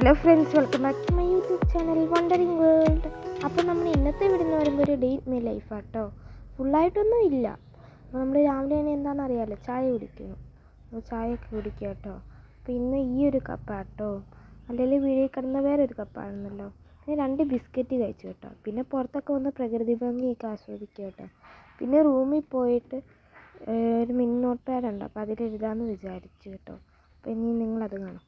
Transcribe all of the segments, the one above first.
Hello friends, welcome back to my YouTube channel wandering world. അപ്പോൾ നമ്മൾ ഇന്നത്തെ video എന്ന് പറയുമ്പോൾ ഒരു ഡേ ഇൻ മൈ ലൈഫ് ആട്ടോ. ഫുള്ളായിട്ടൊന്നും ഇല്ല. അപ്പോൾ നമ്മൾ രാവിലെ തന്നെ എന്താണെന്ന് അറിയാമല്ലോ, ചായ കുടിക്കുന്നു. അപ്പോൾ ചായയൊക്കെ കുടിക്കുക കേട്ടോ. അപ്പോൾ ഇന്ന് ഈ ഒരു കപ്പാട്ടോ, അല്ലെങ്കിൽ വീഡിയോ കിടന്ന വേറൊരു കപ്പാണെന്നല്ലോ. പിന്നെ 2 ബിസ്ക്കറ്റ് കഴിച്ചു കേട്ടോ. പിന്നെ പുറത്തൊക്കെ വന്ന് പ്രകൃതി ഭംഗിയൊക്കെ ആസ്വദിക്കുക കേട്ടോ. പിന്നെ റൂമിൽ പോയിട്ട് ഒരു മിനി നോട്ട് പാഡ് ഉണ്ട്, അപ്പോൾ അതിലെഴുതാമെന്ന് വിചാരിച്ചു കേട്ടോ. അപ്പോൾ ഇനി നിങ്ങളത് കാണും.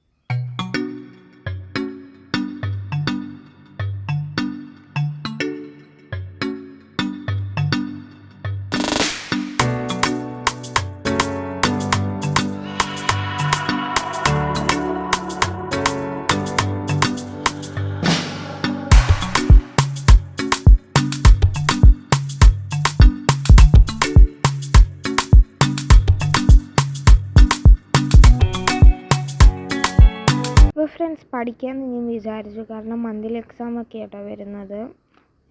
അപ്പോൾ ഫ്രണ്ട്സ്, പഠിക്കാമെന്ന് ഞാൻ വിചാരിച്ചു. കാരണം മന്ത്ലി എക്സാമൊക്കെ ആയിട്ടോ വരുന്നത്,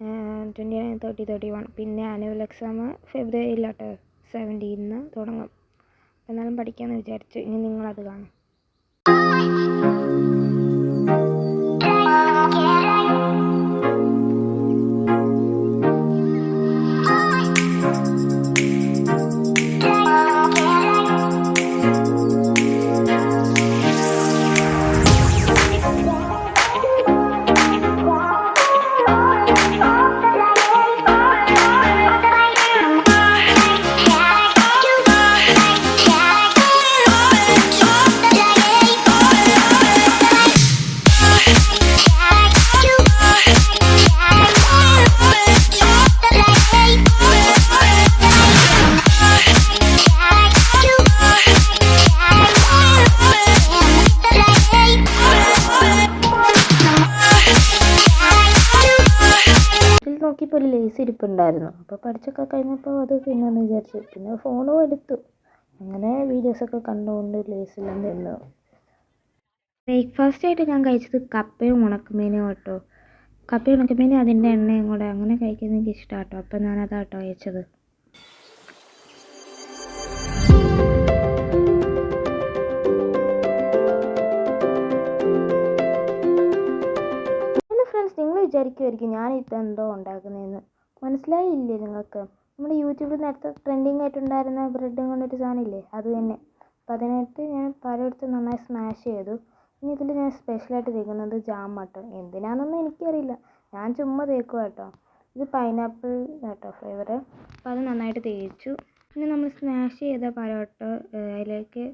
29, 30, 31. പിന്നെ ആനുവൽ എക്സാം ഫെബ്രുവരിയിലാട്ടോ 17 തുടങ്ങും. എന്നാലും പഠിക്കാമെന്ന് വിചാരിച്ചു. ഇനി നിങ്ങളത് കാണും. നോക്കിയപ്പോൾ ഒരു ലേസ് ഇരിപ്പുണ്ടായിരുന്നു. അപ്പോൾ പഠിച്ചൊക്കെ കഴിഞ്ഞപ്പോൾ അത് തിന്നാന്ന് വിചാരിച്ചു. പിന്നെ ഫോണും എടുത്തു. അങ്ങനെ വീഡിയോസൊക്കെ കണ്ടുകൊണ്ട് ലേസെല്ലാം തിന്നു. ബ്രേക്ക്ഫാസ്റ്റായിട്ട് ഞാൻ കഴിച്ചത് കപ്പയും ഉണക്കമീനും കേട്ടോ. കപ്പയും ഉണക്കമീനും അതിൻ്റെ എണ്ണയും കൂടെ അങ്ങനെ കഴിക്കുന്നത് എനിക്ക് ഇഷ്ടമാണ് കേട്ടോ. അപ്പോൾ ഞാനതാട്ടോ കഴിച്ചത്. നിങ്ങൾ വിചാരിക്കുമായിരിക്കും ഞാൻ ഇതെന്തോ ഉണ്ടാക്കുന്നതെന്ന്. മനസ്സിലായില്ലേ നിങ്ങൾക്ക്? നമ്മുടെ യൂട്യൂബിൽ നേരത്തെ ട്രെൻഡിങ് ആയിട്ടുണ്ടായിരുന്ന ബ്രെഡും കൊണ്ടൊരു സാധനമില്ലേ, അത് തന്നെ. അപ്പോൾ അതിനായിട്ട് ഞാൻ പലയിടത്ത് നന്നായി സ്മാഷ് ചെയ്തു. ഇനി ഇതിൽ ഞാൻ സ്പെഷ്യലായിട്ട് തേക്കുന്നത് ജാം ആട്ടോ. എന്തിനാണെന്നൊന്നും എനിക്കറിയില്ല, ഞാൻ ചുമ്മാ തേക്കുക കേട്ടോ. ഇത് പൈനാപ്പിൾ കേട്ടോ ഫ്ലേവർ. അപ്പോൾ അത് നന്നായിട്ട് തേച്ചു. പിന്നെ നമ്മൾ സ്മാഷ് ചെയ്ത പഴോട്ടോ അതിലേക്ക്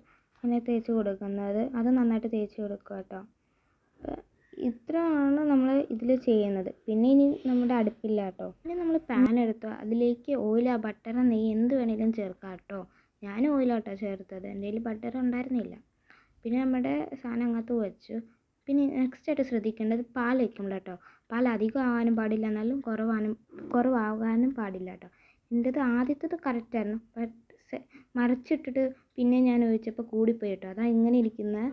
അങ്ങനെ തേച്ച് കൊടുക്കുന്നത്, അത് നന്നായിട്ട് തേച്ച് കൊടുക്കുക കേട്ടോ. ഇത്രയാണ് നമ്മൾ ഇതിൽ ചെയ്യുന്നത്. പിന്നെ ഇനി നമ്മുടെ അടുപ്പില്ല കേട്ടോ. പിന്നെ നമ്മൾ പാൻ എടുത്തു, അതിലേക്ക് ഓയിലോ ബട്ടറോ നെയ്യ് എന്ത് വേണേലും ചേർക്കാം കേട്ടോ. ഞാൻ ഓയിലാട്ടോ ചേർത്തത്, എൻ്റെ കയ്യിൽ ബട്ടർ ഉണ്ടായിരുന്നില്ല. പിന്നെ നമ്മുടെ സാധനം അങ്ങനത്ത് വെച്ചു. പിന്നെ നെക്സ്റ്റ് ആയിട്ട് ശ്രദ്ധിക്കേണ്ടത് പാൽ വയ്ക്കുമ്പോൾ കേട്ടോ. പാൽ അധികം ആവാനും പാടില്ല, എന്നാലും കുറവാകാനും പാടില്ല കേട്ടോ. എൻ്റേത് ആദ്യത്തേത് കറക്റ്റായിരുന്നു, ബട്ട് മറിച്ചിട്ടിട്ട് പിന്നെ ഞാൻ ഒഴിച്ചപ്പോൾ കൂടിപ്പോയി കേട്ടോ. അതാ ഇങ്ങനെ ഇരിക്കുന്നത്,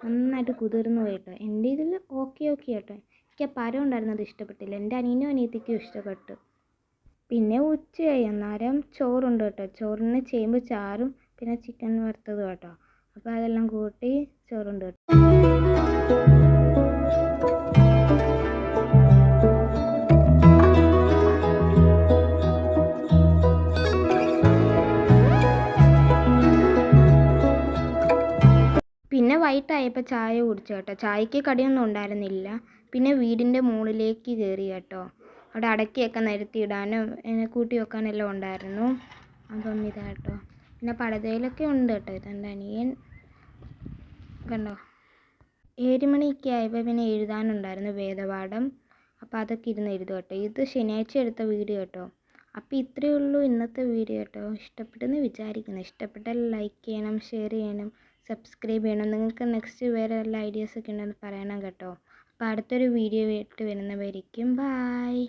നന്നായിട്ട് കുതിർന്ന് പോയിട്ടോ. എൻ്റെ ഇതിൽ ഓക്കെ കേട്ടോ. എനിക്ക് ആ പരം ഉണ്ടായിരുന്നത് ഇഷ്ടപ്പെട്ടില്ല, എൻ്റെ അനിയനും അനിയത്തിക്കും ഇഷ്ടപ്പെട്ടു. പിന്നെ ഉച്ചയായി, അന്നേരം ചോറുണ്ട് കേട്ടോ. ചോറിന് ചേമ്പ് ചാറും പിന്നെ ചിക്കൻ വറുത്തതും കേട്ടോ. അപ്പോൾ അതെല്ലാം കൂട്ടി ചോറുണ്ട് കേട്ടോ. പിന്നെ വൈകിട്ടായപ്പോൾ ചായ കുടിച്ചു കേട്ടോ. ചായക്ക് കടിയൊന്നും ഉണ്ടായിരുന്നില്ല. പിന്നെ വീടിൻ്റെ മുകളിലേക്ക് കയറി കേട്ടോ. അവിടെ അടക്കിയൊക്കെ നിരത്തിയിടാനും കൂട്ടി വെക്കാനെല്ലാം ഉണ്ടായിരുന്നു. അപ്പം ഇതാട്ടോ. പിന്നെ പടതയിലൊക്കെ ഉണ്ട് കേട്ടോ. ഇതെൻ്റെ അനിയൻ കണ്ടോ. 7 മണിയൊക്കെ ആയപ്പോൾ പിന്നെ എഴുതാനുണ്ടായിരുന്നു വേദപാഠം. അപ്പോൾ അതൊക്കെ ഇരുന്ന് എഴുതും കേട്ടോ. ഇത് ശനിയാഴ്ച എടുത്ത വീഡിയോ കേട്ടോ. അപ്പോൾ ഇത്രയേ ഉള്ളൂ ഇന്നത്തെ വീഡിയോ കേട്ടോ. ഇഷ്ടപ്പെട്ടെന്ന് വിചാരിക്കുന്നു. ഇഷ്ടപ്പെട്ടാൽ ലൈക്ക് ചെയ്യണം, ഷെയർ ചെയ്യണം, സബ്സ്ക്രൈബ് ചെയ്യണം. നിങ്ങൾക്ക് നെക്സ്റ്റ് വേറെ എല്ലാ ഐഡിയാസൊക്കെ ഉണ്ടെന്ന് പറയണം കേട്ടോ. അപ്പോൾ അടുത്തൊരു വീഡിയോ ആയിട്ട് വരുന്നവരിക്കും. ബായ്.